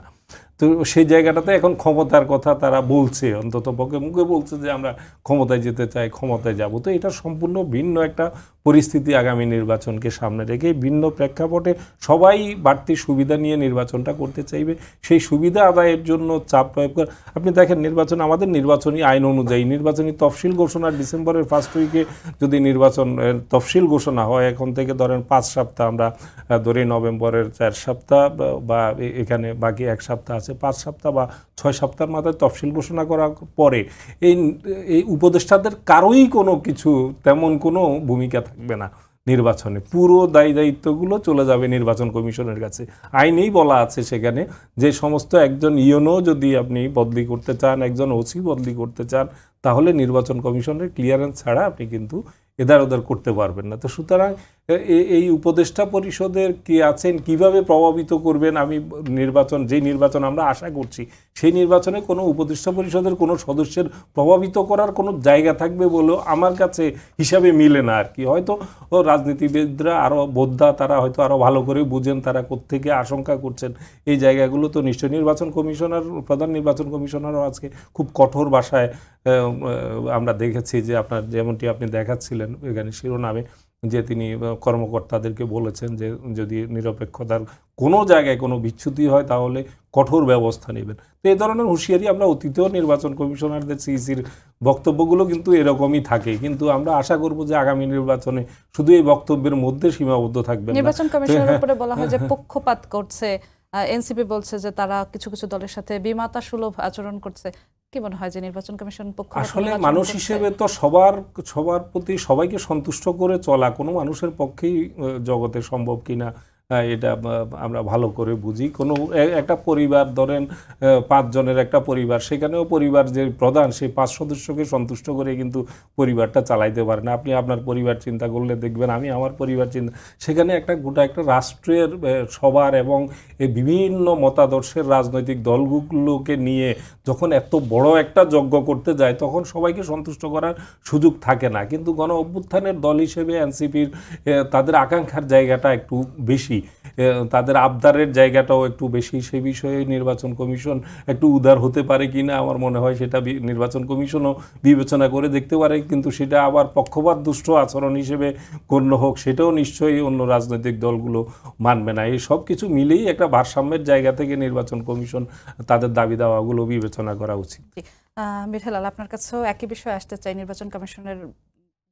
তো সেই জায়গাটাতে এখন ক্ষমতার কথা তারা বলছে, অন্তত পক্ষে মুখে বলছে যে আমরা ক্ষমতায় যেতে চাই, ক্ষমতায় যাব। তো এটা সম্পূর্ণ ভিন্ন একটা পরিস্থিতি আগামী নির্বাচনকে সামনে রেখে ভিন্ন প্রেক্ষাপটে সবাই বাড়তি সুবিধা নিয়ে নির্বাচনটা করতে চাইবে। সেই সুবিধা আদায়ের জন্য চাপ প্রয়োগ করে আপনি দেখেন নির্বাচন, আমাদের নির্বাচনী আইন অনুযায়ী নির্বাচনী তফসিল ঘোষণা ডিসেম্বরের ফার্স্ট উইকে যদি নির্বাচন তফসিল ঘোষণা হয়, এখন থেকে ধরেন 5 সপ্তাহ, আমরা ধরি নভেম্বরের 4 সপ্তাহ বা এখানে বাকি 1 সপ্তাহ আছে, 5 সপ্তাহ বা 6 সপ্তাহের মাথায় তফসিল ঘোষণা করার পরে এই উপদেষ্টাদের কারোই কোনো কিছু তেমন কোনো ভূমিকা থাকবে না নির্বাচনে। পুরো দায়িত্বগুলো চলে যাবে নির্বাচন কমিশনের কাছে। আইনেই বলা আছে সেখানে যে সমস্ত একজন ইউনো যদি আপনি বদলি করতে চান, একজন ওসি বদলি করতে চান, তাহলে নির্বাচন কমিশনের ক্লিয়ারেন্স ছাড়া আপনি কিন্তু এদার ওদার করতে পারবেন না। তো সুতরাং এই উপদেষ্টা পরিষদের কে আছেন, কিভাবে প্রভাবিত করবেন, আমি যেই নির্বাচন আমরা আশা করছি সেই নির্বাচনে কোনো উপদেষ্টা পরিষদের কোনো সদস্যের প্রভাবিত করার কোনো জায়গা থাকবে বলেও আমার কাছে হিসাবে মিলে না আর কি। হয়তো রাজনীতিবিদরা আরও বোদ্ধা, তারা হয়তো আরও ভালো করে বুঝেন তারা কোত্থেকে আশঙ্কা করছেন এই জায়গাগুলো। তো নিশ্চয়ই নির্বাচন কমিশনার, প্রধান নির্বাচন কমিশনারও আজকে খুব কঠোর ভাষায় আমরা দেখেছি যে আপনার যেমনটি আপনি দেখাচ্ছিলেন এখানে শিরোনামে, যে তিনি কর্মকর্তাদেরকে বলেছেন যে যদি নিরপেক্ষতার কোনো জায়গায় কোনো বিচ্যুতি হয় তাহলে কঠোর ব্যবস্থা নেবেন। তো এই ধরনের হুঁশিয়ারি আমরা অতীতেও নির্বাচন কমিশনারদের সিইসির বক্তব্যগুলো কিন্তু এরকমই থাকে, কিন্তু আমরা আশা করব যে আগামী নির্বাচনে শুধু এই বক্তব্যের মধ্যে সীমাবদ্ধ থাকবে না। নির্বাচন কমিশনের উপরে বলা হয় যে পক্ষপাত করছে, এনসিপি বলছে যে তারা কিছু কিছু দলের সাথে বিমাতা সুলভ আচরণ করছে। কি মনে হয় যে নির্বাচন কমিশন আসলে মানুষ হিসেবে তো সবার প্রতি সবাইকে সন্তুষ্ট করে চলা কোনো মানুষের পক্ষেই জগতে সম্ভব কিনা এটা আমরা ভালো করে বুঝি। কোনো একটা পরিবার ধরেন 5 জনের একটা পরিবার, সেখানেও পরিবার যে প্রধান সেই 5 সদস্যকে সন্তুষ্ট করে কিন্তু পরিবারটা চালাইতে পারে না। আপনি আপনার পরিবার চিন্তা করলে দেখবেন, আমি আমার পরিবার চিন্তা, সেখানে একটা গোটা একটা রাষ্ট্রের সবার এবং এই বিভিন্ন মতাদর্শের রাজনৈতিক দলগুলোকে নিয়ে যখন এত বড় একটা যজ্ঞ করতে যায় তখন সবাইকে সন্তুষ্ট করার সুযোগ থাকে না। কিন্তু গণ অভ্যুত্থানের দল হিসেবে এনসিপির তাদের আকাঙ্ক্ষার জায়গাটা একটু বেশি, তাদের আবদারের জায়গাটাও একটু বেশি। সেই বিষয়ে নির্বাচন কমিশন একটু উদার হতে পারে কিনা আমার মনে হয় সেটা নির্বাচন কমিশনও বিবেচনা করে দেখতে পারে, কিন্তু সেটা আবার পক্ষপাত দুষ্ট আচরণ হিসেবে গণ্য হোক সেটাও নিশ্চয়ই অন্য রাজনৈতিক দলগুলো মানবে না। এই সব কিছু মিলেই একটা ভারসাম্যের জায়গা থেকে নির্বাচন কমিশন তাদের দাবি দাওয়াগুলো বিবেচনা করা উচিত। মীর হেলাল, আপনার কাছেও একই বিষয় আসতে চাই। নির্বাচন কমিশনের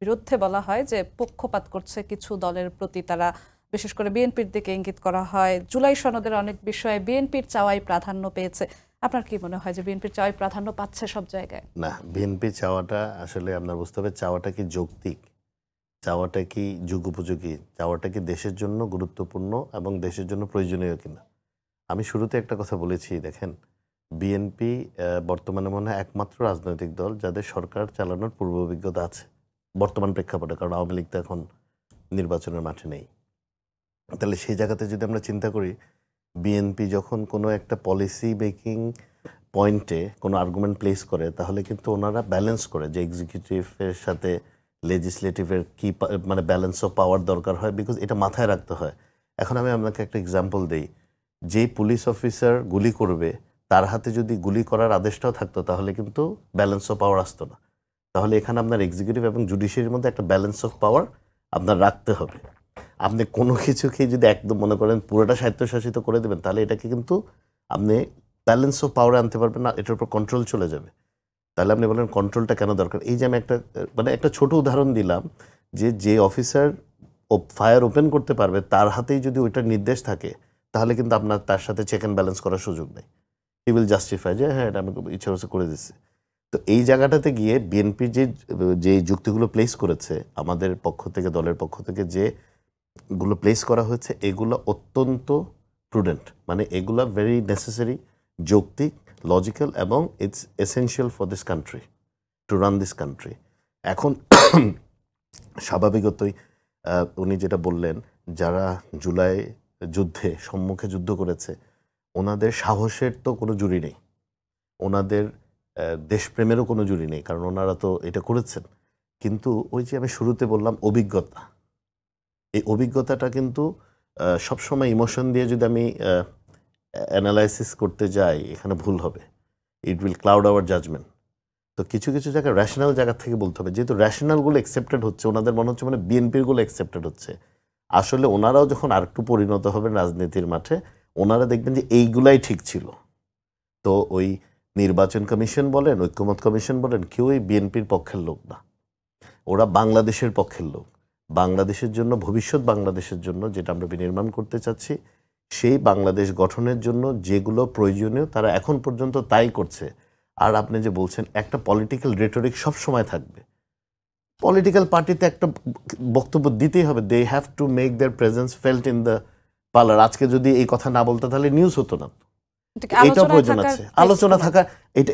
বিরুদ্ধে বলা হয় যে পক্ষপাত করছে কিছু দলের প্রতি, তারা বিশেষ করে বিএনপির দিকে ইঙ্গিত করা হয়। জুলাই সনদের অনেক বিষয়ে বিএনপির চাওয়াই প্রাধান্য পেয়েছে। আপনার কি মনে হয় যে বিএনপির চাওয়াই প্রাধান্য পাচ্ছে সব জায়গায়? না, বিএনপি চাওয়াটা আসলে আপনার বুঝতে হবে চাওয়াটা কি যৌক্তিক, চাওয়াটা কি যুগোপযোগী, চাওয়াটা কি দেশের জন্য গুরুত্বপূর্ণ এবং দেশের জন্য প্রয়োজনীয় কিনা। আমি শুরুতে একটা কথা বলেছি, দেখেন বিএনপি বর্তমানে মনে হয় একমাত্র রাজনৈতিক দল যাদের সরকার চালানোর পূর্ব অভিজ্ঞতা আছে বর্তমান প্রেক্ষাপটে, কারণ আওয়ামী লীগ তো এখন নির্বাচনের মাঠে নেই। তাহলে সেই জায়গাতে যদি আমরা চিন্তা করি, বিএনপি যখন কোনো একটা পলিসি মেকিং পয়েন্টে কোনো আর্গুমেন্ট প্লেস করে তাহলে কিন্তু ওনারা ব্যালেন্স করে যে এক্সিকিউটিভের সাথে লেজিসলেটিভের কি মানে ব্যালেন্স অফ পাওয়ার দরকার হয়, বিকজ এটা মাথায় রাখতে হয়। এখন আমি আপনাকে একটা এক্সাম্পল দিই, যেই পুলিশ অফিসার গুলি করবে তার হাতে যদি গুলি করার আদেশটাও থাকতো তাহলে কিন্তু ব্যালেন্স অফ পাওয়ার আসতো না। তাহলে এখানে আপনার এক্সিকিউটিভ এবং জুডিশিয়ারির মধ্যে একটা ব্যালেন্স অফ পাওয়ার আপনার রাখতে হবে। আপনি কোনো কিছুকেই যদি একদম মনে করেন পুরোটা স্বায়ত্তশাসিত করে দেবেন তাহলে এটাকে কিন্তু আপনি ব্যালেন্স অফ পাওয়ারে আনতে পারবেন না, এটার উপর কন্ট্রোল চলে যাবে। তাহলে আপনি বলেন কন্ট্রোলটা কেন দরকার। এই যে আমি একটা ছোট উদাহরণ দিলাম, যে অফিসার ফায়ার ওপেন করতে পারবে তার হাতেই যদি ওইটার নির্দেশ থাকে তাহলে কিন্তু আপনার তার সাথে চেক অ্যান্ড ব্যালেন্স করার সুযোগ নেই। হি উইল জাস্টিফাই যে হ্যাঁ এটা আমি ইচ্ছা হচ্ছে করে দিচ্ছি। তো এই জায়গাটাতে গিয়ে বিএনপি যে যুক্তিগুলো প্লেস করেছে আমাদের পক্ষ থেকে, দলের পক্ষ থেকে যেগুলো প্লেস করা হয়েছে এগুলো অত্যন্ত প্রুডেন্ট, মানে এগুলো ভেরি নেসেসারি, যৌক্তিক, লজিক্যাল এবং it's essential for this country to run this country. এখন স্বাভাবিকতই উনি যেটা বললেন, যারা জুলাই যুদ্ধে সম্মুখে যুদ্ধ করেছে ওনাদের সাহসের তো কোনো জুড়ি নেই, ওনাদের দেশপ্রেমেরও কোনো জুড়ি নেই, কারণ ওনারা তো এটা করেছেন। কিন্তু ওই যে আমি শুরুতে বললাম অভিজ্ঞতা, এই অভিজ্ঞতাটা কিন্তু সবসময় ইমোশন দিয়ে যদি আমি অ্যানালাইসিস করতে যাই এখানে ভুল হবে, it will cloud our judgment. তো কিছু কিছু জায়গায় র্যাশনাল জায়গা থেকে বলতে হবে, যেহেতু র্যাশনালগুলো অ্যাকসেপ্টেড হচ্ছে, ওনাদের মনে হচ্ছে মানে বিএনপিরগুলো অ্যাকসেপ্টেড হচ্ছে। আসলে ওনারাও যখন আরেকটু পরিণত হবেন রাজনীতির মাঠে, ওনারা দেখবেন যে এইগুলাই ঠিক ছিল। তো ওই নির্বাচন কমিশন বলেন, ঐক্যমত কমিশন বলেন, কেউই বিএনপির পক্ষের লোক না, ওরা বাংলাদেশের পক্ষের লোক। বাংলাদেশের জন্য, ভবিষ্যৎ বাংলাদেশের জন্য যেটা আমরা বিনির্মাণ করতে চাচ্ছি, সেই বাংলাদেশ গঠনের জন্য যেগুলো প্রয়োজনীয় তারা এখন পর্যন্ত তাই করছে। আর আপনি যে বলছেন একটা পলিটিক্যাল রেটরিক সব সময় থাকবে, পলিটিক্যাল পার্টিতে একটা বক্তব্য দিতেই হবে, they have to make their presence felt in the parlour. আজকে যদি এই কথা না বলতে তাহলে নিউজ হতো না, এটাও প্রয়োজন আছে। আলোচনা থাকা,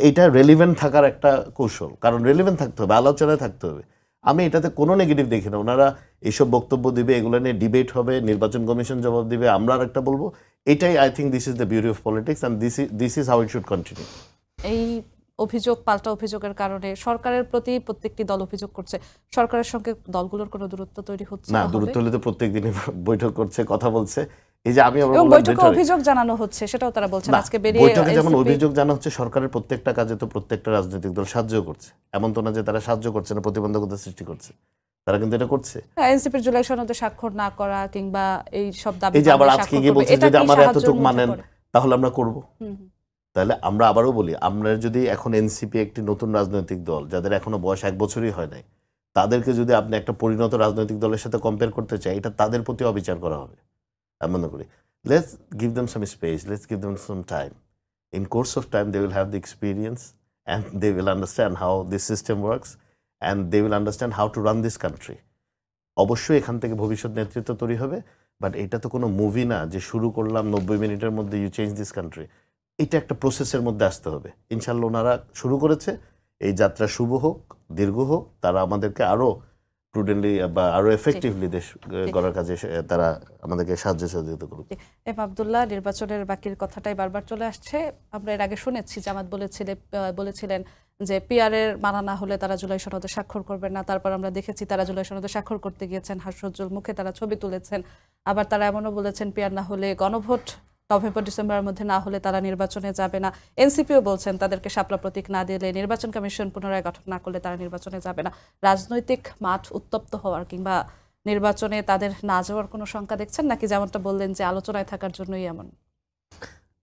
এটা রেলিভেন্ট থাকার একটা কৌশল, কারণ রেলিভেন্ট থাকতে হবে, আলোচনায় থাকতে হবে। আমি এটাতে কোনো নেগেটিভ দেখি না। ওনারা এইসব বক্তব্য দিবে, এগুলো নিয়ে ডিবেট হবে, নির্বাচন কমিশন জবাব দিবে, আমরা আর একটা বলবো। এটাই I think this is the beauty of politics and this is how it should continue. এই অভিযোগ, পাল্টা অভিযোগের কারণে সরকারের প্রতি প্রত্যেকটি দল অভিযোগ করছে, সরকারের সঙ্গে দলগুলোর কোনো দূরত্ব তৈরি হচ্ছে না, না? দূরত্ব হলে তো প্রত্যেক দিনই বৈঠক করছে, কথা বলছে। এই যে আমি এবং বৈঠকে অভিযোগ জানানো হচ্ছে, সেটাও তারা বলছেন আজকে বেরিয়ে। বৈঠকে যেমন অভিযোগ জানা হচ্ছে, সরকারের প্রত্যেকটা কাজে তো প্রত্যেকটা রাজনৈতিক দল সাহায্য করছে। এমন তো না যে তারা সাহায্য করছে না, প্রতিবন্ধকতা সৃষ্টি করছে, তারা কিন্তু এটা করছে। এনসিপির জুলাই সনদে স্বাক্ষর না করা কিংবা এই সব দাবি, এই যে আবার আজকে গিয়ে বলছে যদি আমার এতটুকু মানেন তাহলে আমরা করব। তাহলে আমরা আবারও বলি, আমরা যদি এখন এনসিপি একটি নতুন রাজনৈতিক দল, যাদের এখনো বয়স 1 বছরই হয় নাই, তাদেরকে যদি আপনি একটা পরিণত রাজনৈতিক দলের সাথে কম্পেয়ার করতে চাই, এটা তাদের প্রতি অবিচার করা হবে। আমি মনে করি let's give them some space, let's give them some time. In course of time they will have the experience and they will understand how this system works and they will understand how to run this country. অবশ্যই এখান থেকে ভবিষ্যৎ নেতৃত্ব তৈরি হবে, বাট এটা তো কোনো মুভি না যে শুরু করলাম 90 মিনিটের মধ্যে ইউ চেঞ্জ দিস কান্ট্রি। এটা একটা প্রসেসের মধ্যে আসতে হবে। ইনশাল্লাহ ওনারা শুরু করেছে, এই যাত্রা শুভ হোক, দীর্ঘ হোক, তারা আমাদেরকে আরো প্রুডেন্টলি বা আরো এফেক্টিভলি দেশ করার কাজে তারা আমাদেরকে সাহায্য সহযোগিতা করুক। এম আব্দুল্লাহ, নির্বাচনের বাকির কথাটাই বারবার চলে আসছে। আমরা এর আগে শুনেছি জামাত বলেছিলেন যে পিআর এর মানা না হলে তারা জুলাই সনদে স্বাক্ষর করবেন না। তারপর আমরা দেখেছি তারা জুলাই সনদে স্বাক্ষর করতে গিয়েছেন, হাস্যোজ্জ্বল মুখে তারা ছবি তুলেছেন। আবার তারা এমনও বলেছেন পিআর না হলে, গণভোট নভেম্বর ডিসেম্বরের মধ্যে না হলে তারা নির্বাচনে যাবে না। এনসিপিও বলছেন তাদেরকে শাপলা প্রতীক না দিলে, নির্বাচন কমিশন পুনরায় গঠন না করলে তারা নির্বাচনে যাবে না। রাজনৈতিক মাঠ উত্তপ্ত হওয়ার কিংবা নির্বাচনে তাদের না যাওয়ার কোনো শঙ্কা দেখছেন নাকি যেমনটা বললেন যে আলোচনায় থাকার জন্যই এমন?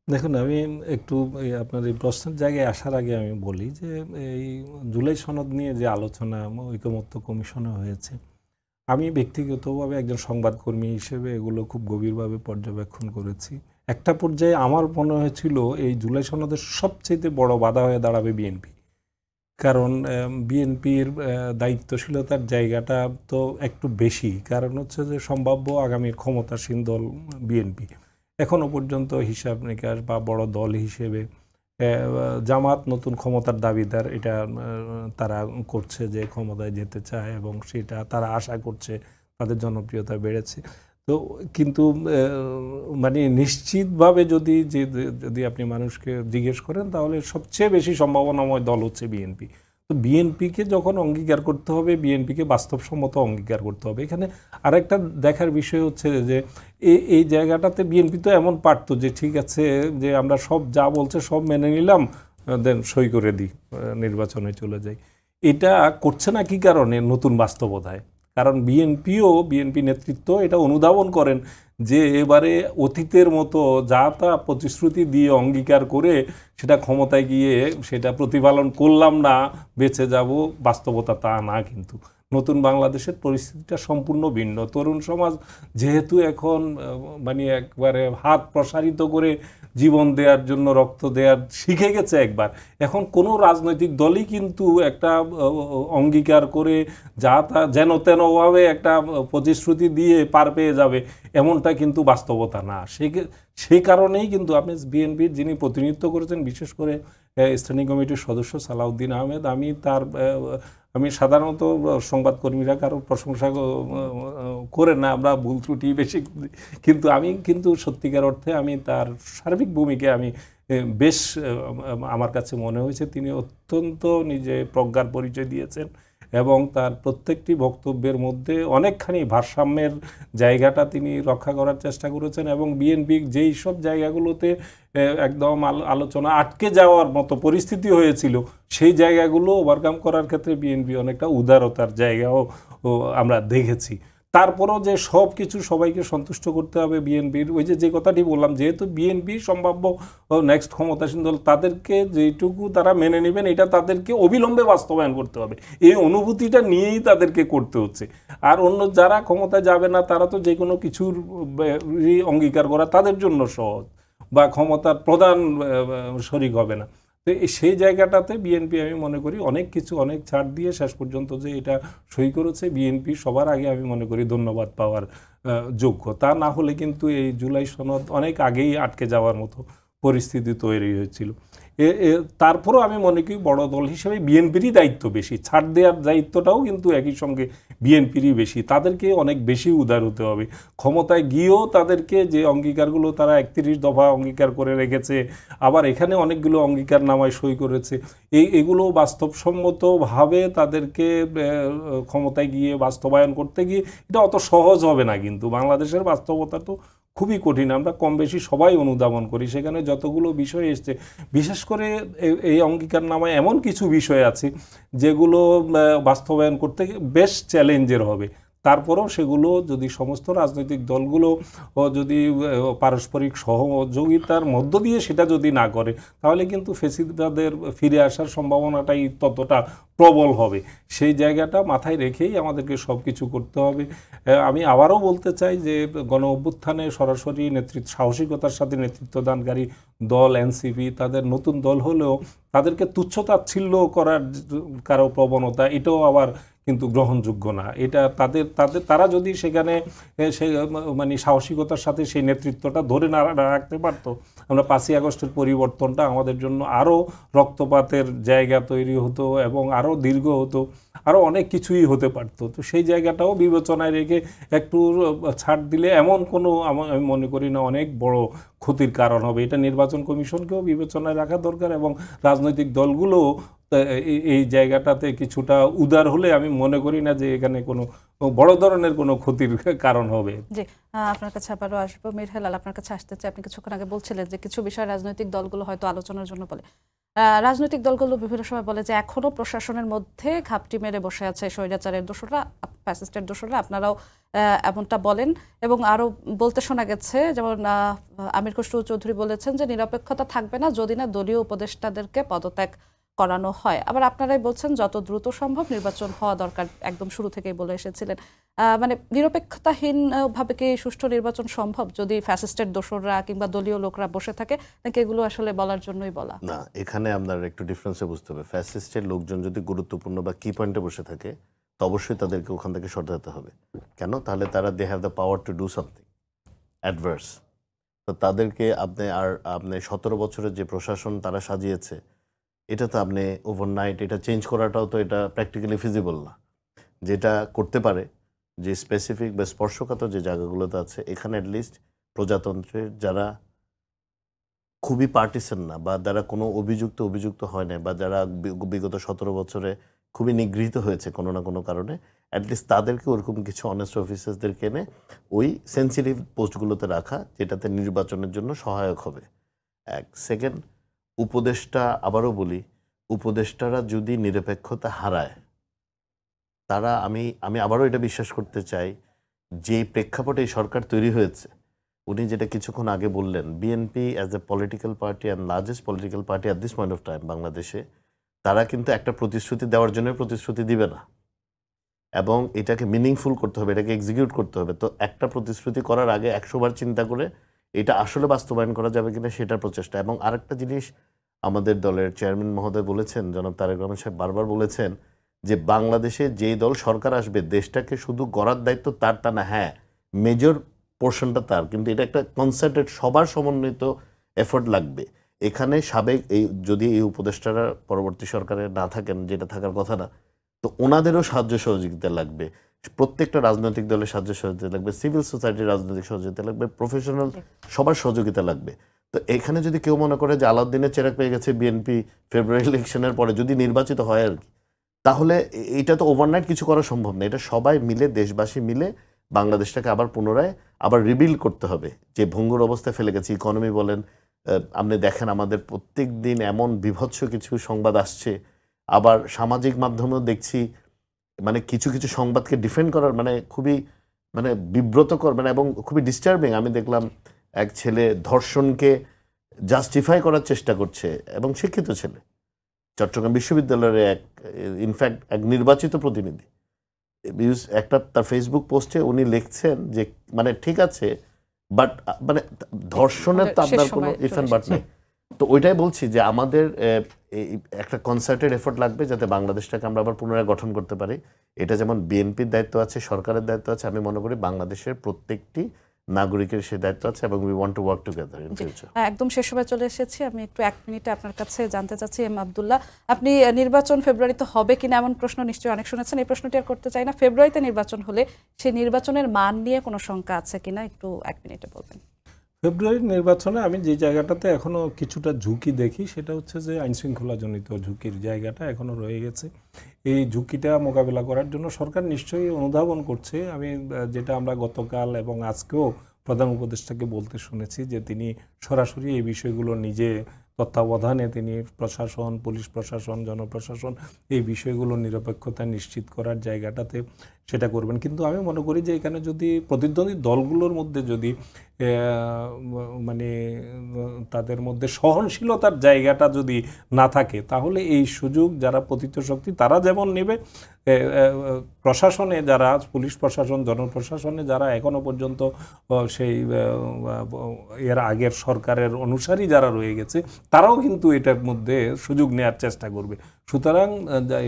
দেখুন, আমি একটু আপনার এই প্রশ্নের জায়গায় আসার আগে আমি বলি যে এই জুলাই সনদ নিয়ে যে আলোচনা ঐকমত্য কমিশনে হয়েছে, আমি ব্যক্তিগতভাবে একজন সংবাদকর্মী হিসেবে এগুলো খুব গভীরভাবে পর্যবেক্ষণ করেছি। একটা পর্যায়ে আমার মনে হয়েছিল এই জুলাই সনদের সবচেয়ে বড় বাধা হয়ে দাঁড়াবে বিএনপি, কারণ বিএনপির দায়িত্বশীলতার জায়গাটা তো একটু বেশি, কারণ হচ্ছে যে সম্ভাব্য আগামীর ক্ষমতাসীন দল বিএনপি। এখনো পর্যন্ত হিসাব নিকাশ বা বড় দল হিসেবে জামাত নতুন ক্ষমতার দাবিদার, এটা তারা করছে যে ক্ষমতায় যেতে চায় এবং সেটা তারা আশা করছে, তাদের জনপ্রিয়তা বেড়েছে। তো কিন্তু মানে নিশ্চিতভাবে যদি আপনি মানুষকে জিজ্ঞেস করেন তাহলে সবচেয়ে বেশি সম্ভাবনাময় দল হচ্ছে বিএনপি। তো বিএনপিকে যখন অঙ্গীকার করতে হবে, বিএনপিকে বাস্তবসম্মত অঙ্গীকার করতে হবে। এখানে আরেকটা দেখার বিষয় হচ্ছে যে এই জায়গাটাতে বিএনপি তো এমন পারতো যে ঠিক আছে যে আমরা সব যা বলছে সব মেনে নিলাম, দেন সই করে দিই, নির্বাচনে চলে যাই। এটা করছে না কি কারণে? নতুন বাস্তবতায়। কারণ বিএনপি নেতৃত্ব এটা অনুধাবন করেন যে এবারে অতীতের মতো যা তা প্রতিশ্রুতি দিয়ে অঙ্গীকার করে সেটা ক্ষমতায় গিয়ে সেটা প্রতিপালন করলাম না, বেঁচে যাব, বাস্তবতা তা না। কিন্তু নতুন বাংলাদেশের পরিস্থিতিটা সম্পূর্ণ ভিন্ন। তরুণ সমাজ যেহেতু এখন মানে একবারে হাত প্রসারিত করে জীবন দেওয়ার জন্য রক্ত দেওয়ার শিখে গেছে একবার, এখন কোনো রাজনৈতিক দলই কিন্তু একটা অঙ্গীকার করে যা তা যেন তেনভাবে একটা প্রতিশ্রুতি দিয়ে পার পেয়ে যাবে, এমনটা কিন্তু বাস্তবতা না। সেই কারণেই কিন্তু আপনি বিএনপির যিনি প্রতিনিধিত্ব করেছেন, বিশেষ করে স্ট্যান্ডিং কমিটির সদস্য সালাউদ্দিন আহমেদ, আমি সাধারণত সংবাদকর্মীরা কারো প্রশংসা করে না, আমরা ভুল ত্রুটি বেশি, কিন্তু আমি কিন্তু সত্যিকার অর্থে আমি তার সার্বিক ভূমিকা আমি বেশ আমার কাছে মনে হয়েছে তিনি অত্যন্ত নিজে প্রজ্ঞার পরিচয় দিয়েছেন এবং তার প্রত্যেকটি বক্তব্যের মধ্যে অনেকখানি ভারসাম্যের জায়গাটা তিনি রক্ষা করার চেষ্টা করেছেন এবং বিএনপি যেই সব জায়গাগুলোতে একদম আলোচনা আটকে যাওয়ার মতো পরিস্থিতি হয়েছিল সেই জায়গাগুলো ওভারকাম করার ক্ষেত্রে বিএনপি অনেকটা উদারতার জায়গাও আমরা দেখেছি। তারপরও যে সব কিছু সবাইকে সন্তুষ্ট করতে হবে বিএনপির, ওই যে কথাটি বললাম, যেহেতু বিএনপি সম্ভাব্য নেক্সট ক্ষমতাসীন দল, তাদেরকে যেটুকু তারা মেনে নেবেন এটা তাদেরকে অবিলম্বে বাস্তবায়ন করতে হবে, এই অনুভূতিটা নিয়েই তাদেরকে করতে হচ্ছে। আর অন্য যারা ক্ষমতায় যাবে না তারা তো যে কোনো কিছুর অঙ্গীকার করা তাদের জন্য সহজ, বা ক্ষমতার প্রধান শরিক হবে না। তো সেই জায়গাটাতে বিএনপি আমি মনে করি অনেক কিছু অনেক ছাড় দিয়ে শেষ পর্যন্ত যে এটা সই করেছে, বিএনপি সবার আগে আমি মনে করি ধন্যবাদ পাওয়ার যোগ্য। তা না হলে কিন্তু এই জুলাই সনদ অনেক আগেই আটকে যাওয়ার মতো পরিস্থিতি তৈরি হয়েছিল। তারপরও আমি মনে করি বড় দল হিসেবে বিএনপিরই দায়িত্ব বেশি, ছাড় দেওয়ার দায়িত্বটাও কিন্তু একই সঙ্গে বিএনপিরই বেশি। তাদেরকে অনেক বেশি উদার হতে হবে, ক্ষমতায় গিয়েও তাদেরকে যে অঙ্গীকারগুলো তারা 31 দফা অঙ্গীকার করে রেখেছে, আবার এখানে অনেকগুলো অঙ্গীকার নামায় সই করেছে, এগুলো বাস্তবসম্মতভাবে তাদেরকে ক্ষমতায় গিয়ে বাস্তবায়ন করতে গিয়ে এটা অত সহজ হবে না। কিন্তু বাংলাদেশের বাস্তবতা তো খুবই কঠিন, আমরা কম বেশি সবাই অনুধাবন করি। সেখানে যতগুলো বিষয় এসছে, বিশেষ করে এই অঙ্গীকারনামায় এমন কিছু বিষয় আছে যেগুলো বাস্তবায়ন করতে বেশ চ্যালেঞ্জের হবে। তারপরেও সেগুলো যদি সমস্ত রাজনৈতিক দলগুলো যদি পারস্পরিক সহযোগিতার মধ্য দিয়ে সেটা যদি না করে, তাহলে কিন্তু ফ্যাসিবাদের ফিরে আসার সম্ভাবনাটাই ততটা প্রবল হবে। সেই জায়গাটা মাথায় রেখেই আমাদেরকে সব কিছু করতে হবে। আমি আবারও বলতে চাই যে গণ অভ্যুত্থানে সরাসরি সাহসিকতার সাথে নেতৃত্বদানকারী দল এনসিপি, তাদের নতুন দল হলেও তাদেরকে তুচ্ছতাচ্ছিল্য করার কারো প্রবণতা, এটাও আবার কিন্তু গ্রহণযোগ্য না। এটা তারা যদি সেখানে মানে সাহসিকতার সাথে সেই নেতৃত্বটা ধরে না রাখতে পারতো, আমরা 5ই আগস্টের পরিবর্তনটা আমাদের জন্য আরও রক্তপাতের জায়গা তৈরি হতো এবং আরও দীর্ঘ হতো, আরও অনেক কিছুই হতে পারতো। তো সেই জায়গাটাও বিবেচনায় রেখে একটু ছাড় দিলে এমন কোনো আমি মনে করি না অনেক বড় ক্ষতির কারণ হবে। এটা নির্বাচন কমিশনকেও বিবেচনায় রাখা দরকার এবং রাজনৈতিক দলগুলো এই জায়গাটাতে কিছুটা উদার হলে আমি মনে করি না যে এখানে কোনো বড় ধরনের কোনো ক্ষতির কারণ হবে। জি, আপনার কাছে আবারও আসবো। মীর হেলাল, আপনার কাছে আসতে চাই। আপনি কিছুক্ষণ আগে বলছিলেন যে কিছু বিষয় রাজনৈতিক দলগুলো হয়তো আলোচনার জন্য বলে, রাজনৈতিক দলগুলো বিভিন্ন সময় বলে যে এখনো প্রশাসনের মধ্যে ঘাপটি মেরে বসে আছে স্বৈরাচারের দোষরা, ফ্যাসিস্টের দোষরা, আপনারাও এমনটা বলেন। এবং আরও বলতে শোনা গেছে, যেমন আমির খসরু চৌধুরী বলেছেন যে নিরপেক্ষতা থাকবে না যদি না দলীয় উপদেষ্টাদেরকে পদত্যাগ করানো হয়। আবার আপনারাই বলছেন যত দ্রুত সম্ভব নির্বাচন হওয়া দরকার, একদম শুরু থেকেই বলে এসেছিলেন। মানে নিরপেক্ষতাহীন ভাবে কি সুষ্ঠু নির্বাচন সম্ভব যদি ফ্যাসিস্টের দোসররা কিংবা দলীয় লোকরা বসে থাকে, নাকি এগুলো আসলে বলার জন্যই বলা? না, এখানে আপনার একটু ডিফারেন্সে বুঝতে হবে। ফ্যাসিস্টের লোকজন যদি গুরুত্বপূর্ণ বা কি পয়েন্টে বসে থাকে, তো অবশ্যই তাদেরকে ওখান থেকে সরাতে হবে। কেন? তাহলে তারা they have the power to do something adverse. তো তাদেরকে আপনি 17 বছরের যে প্রশাসন তারা সাজিয়েছে, এটা তো আপনি ওভারনাইট এটা চেঞ্জ করাটাও তো এটা প্র্যাকটিক্যালি ফিজিবল না। যেটা করতে পারে যে স্পেসিফিক বা স্পর্শকাতর যে জায়গাগুলোতে আছে, এখানে অ্যাটলিস্ট প্রজাতন্ত্রের যারা খুবই পার্টিসান না বা যারা কোনো অভিযুক্ত হয় না বা যারা বিগত 17 বছরে খুবই নিগৃহীত হয়েছে কোনো না কোনো কারণে, অ্যাটলিস্ট তাদেরকে ওরকম কিছু অনেস্ট অফিসার্সদেরকে এনে ওই সেন্সিটিভ পোস্টগুলোতে রাখা, যেটাতে নির্বাচনের জন্য সহায়ক হবে। এক সেকেন্ড, উপদেষ্টা, আবারও বলি, উপদেষ্টারা যদি নিরপেক্ষতা হারায়, তারা আমি আবারও এটা বিশ্বাস করতে চাই যে প্রেক্ষাপটে এই সরকার তৈরি হয়েছে, উনি যেটা কিছুক্ষণ আগে বললেন, BNP as a political party and largest political party at this point of time বাংলাদেশে, তারা কিন্তু একটা প্রতিশ্রুতি দেওয়ার জন্য প্রতিশ্রুতি দিবে না এবং এটাকে মিনিংফুল করতে হবে, এটাকে এক্সিকিউট করতে হবে। তো একটা প্রতিশ্রুতি করার আগে 100 বার চিন্তা করে এটা আসলে বাস্তবায়ন করা যাবে কিনা সেটার প্রচেষ্টা। এবং আরেকটা জিনিস আমাদের দলের চেয়ারম্যান মহোদয় বলেছেন, জনাব তারেক রহমান সাহেব বারবার বলেছেন যে বাংলাদেশে যেই দল সরকার আসবে দেশটাকে শুধু গড়ার দায়িত্ব তার, তা না, হ্যাঁ মেজর পোর্শনটা তার, কিন্তু এটা একটা কনসেন্ট্রেট সবার সমন্বিত এফোর্ট লাগবে। এখানে সাবেক যদি এই উপদেষ্টারা পরবর্তী সরকারে না থাকেন, যেটা থাকার কথা না, তো ওনাদেরও সাহায্য সহযোগিতা লাগবে, প্রত্যেকটা রাজনৈতিক দলের সাহায্য সহযোগিতা লাগবে, সিভিল সোসাইটির রাজনৈতিক সহযোগিতা লাগবে, প্রফেশনাল সবার সহযোগিতা লাগবে। তো এখানে যদি কেউ মনে করে যে আলাউদ্দিনের চেরাগ পেয়ে গেছে বিএনপি ফেব্রুয়ারি ইলেকশনের পরে যদি নির্বাচিত হয় আর কি, তাহলে এটা তো ওভারনাইট কিছু করা সম্ভব না। এটা সবাই মিলে, দেশবাসী মিলে বাংলাদেশটাকে আবার পুনরায় আবার রিবিল্ড করতে হবে। যে ভঙ্গুর অবস্থায় ফেলে গেছে, ইকোনমি বলেন, আপনি দেখেন আমাদের প্রত্যেক দিন এমন বিভৎস কিছু সংবাদ আসছে, আবার সামাজিক মাধ্যমেও দেখছি মানে কিছু কিছু সংবাদকে ডিফেন্ড করার মানে খুবই মানে বিব্রতকর মানে এবং খুবই ডিস্টার্বিং। আমি দেখলাম এক ছেলে ধর্ষণকে জাস্টিফাই করার চেষ্টা করছে এবং শিক্ষিত ছেলে, চট্টগ্রাম বিশ্ববিদ্যালয়ের ইনফ্যাক্ট এক নির্বাচিত প্রতিনিধি। একটা তার ফেসবুক পোস্টে উনি লিখছেন যে মানে ঠিক আছে বাট মানে ধর্ষণের তো আপনার কোনো ইফ অ্যান্ড বাট নেই। তো ওইটাই বলছি যে আমাদের একটা কনসার্টেড এফোর্ট লাগবে যাতে বাংলাদেশটাকে আমরা আবার পুনরায় গঠন করতে পারি। এটা যেমন বিএনপির দায়িত্ব আছে, সরকারের দায়িত্ব আছে, আমি মনে করি বাংলাদেশের প্রত্যেকটি নাগরিকের সে দায়িত্ব আছে এবং we want to work together in future. একদম শেষ সময় চলে এসেছি, আমি একটু 1 মিনিটে আপনার কাছে জানতে চাচ্ছি এম আব্দুল্লাহ, আপনি নির্বাচন ফেব্রুয়ারিতে হবে কিনা এমন প্রশ্ন নিশ্চয়ই অনেক শুনেছেন, এই প্রশ্নটি আর করতে চাই না। ফেব্রুয়ারিতে নির্বাচন হলে সেই নির্বাচনের মান নিয়ে কোনো শঙ্কা আছে কিনা একটু 1 মিনিটে বলবেন। ফেব্রুয়ারির নির্বাচনে আমি যে জায়গাটাতে এখনো কিছুটা ঝুঁকি দেখি সেটা হচ্ছে যে আইনশৃঙ্খলাজনিত ঝুঁকির জায়গাটা এখনো রয়ে গেছে। এই ঝুঁকিটা মোকাবিলা করার জন্য সরকার নিশ্চয়ই অনুধাবন করছে। আমি যেটা আমরা গতকাল এবং আজকেও প্রধান উপদেষ্টাকে বলতে শুনেছি যে তিনি সরাসরি এই বিষয়গুলো নিজে তত্ত্বাবধানে তিনি প্রশাসন, পুলিশ প্রশাসন, জনপ্রশাসন এই বিষয়গুলো নিরপেক্ষতা নিশ্চিত করার জায়গাটাতে সেটা করবেন। কিন্তু আমি মনে করি যে এখানে যদি প্রতিদ্বন্দ্বী দলগুলোর মধ্যে যদি মানে তাদের মধ্যে সহনশীলতার জায়গাটা যদি না থাকে তাহলে এই সুযোগ যারা পতিত শক্তি তারা যেমন নেবে, প্রশাসনে যারা পুলিশ প্রশাসন, জনপ্রশাসনে যারা এখনো পর্যন্ত সেই এর আগের সরকারের অনুসারী যারা রয়ে গেছে তারাও কিন্তু এটার মধ্যে সুযোগ নেওয়ার চেষ্টা করবে। সুতরাং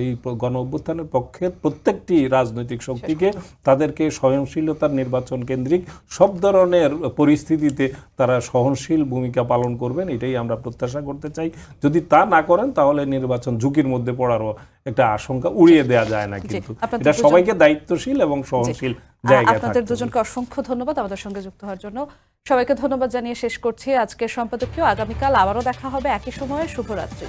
এই গণ অভ্যুত্থানের পক্ষের প্রত্যেকটি রাজনৈতিক শক্তিকে তাদেরকে সহনশীলতার নির্বাচন কেন্দ্রিক সব ধরনের পরিস্থিতিতে তারা সহনশীল ভূমিকা পালন করবেন, এটাই আমরা প্রত্যাশা করতে চাই। যদি তা না করেন তাহলে নির্বাচন ঝুঁকির মধ্যে পড়ারও একটা আশঙ্কা উড়িয়ে দেওয়া যায় না, কিন্তু এটা সবাইকে দায়িত্বশীল এবং সহনশীল জায়গায়। আপনাদের দুজনকে অসংখ্য ধন্যবাদ আমাদের সঙ্গে যুক্ত হওয়ার জন্য। সবাইকে ধন্যবাদ জানিয়ে শেষ করছি আজকের সম্পাদকীয়। আগামীকাল আবারও দেখা হবে একই সময়ে। শুভরাত্রি।